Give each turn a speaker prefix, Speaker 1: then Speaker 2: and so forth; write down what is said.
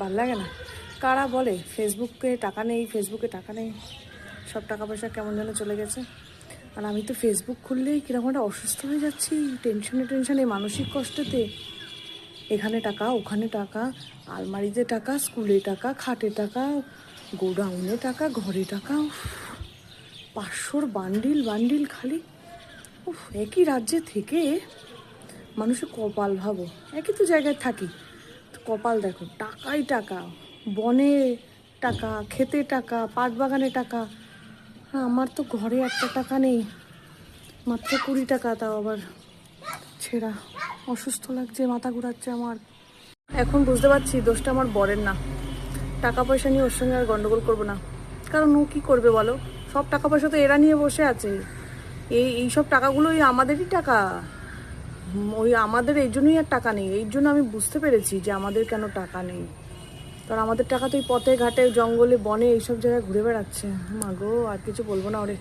Speaker 1: ভাল লাগে না। কারা বলে ফেসবুকে টাকা নেই, ফেসবুকে টাকা নেই, সব টাকা পয়সা কেমন যেন চলে গেছে। আর আমি তো ফেসবুক খুললেই কীরকম একটা অসুস্থ হয়ে যাচ্ছি, টেনশনে মানসিক কষ্টেতে। এখানে টাকা, ওখানে টাকা, আলমারিতে টাকা, স্কুলে টাকা, খাটে টাকা, গোডাউনে টাকা, ঘরে টাকা, 500 বান্ডিল বান্ডিল খালি। একই রাজ্যে থেকে মানুষের কপাল ভাবো, একই তো জায়গায় থাকি, কপাল দেখো, টাকাই টাকা, বনে টাকা, খেতে টাকা, পাট বাগানে টাকা। হ্যাঁ, আমার তো ঘরে একটা টাকা নেই, মাত্র 20 টাকা, তাও আবার ছেঁড়া। অসুস্থ লাগছে, মাথা ঘুরাচ্ছে আমার। এখন বুঝতে পারছি দোষটা আমার বরের না। টাকা পয়সা নিয়ে ওর সঙ্গে আর গন্ডগোল করবো না, কারণ ও কী করবে বলো, সব টাকা পয়সা তো এরা নিয়ে বসে আছে। এইসব টাকাগুলোই আমাদেরই টাকা, ওই আমাদের এই জন্যই আর টাকা নেই। এই জন্য আমি বুঝতে পেরেছি যে আমাদের কেন টাকা নেই, কারণ আমাদের টাকা তো এই পথে ঘাটে জঙ্গলে বনে এইসব জায়গায় ঘুরে বেড়াচ্ছে। মা গো, আর কিছু বলবো না ওরে।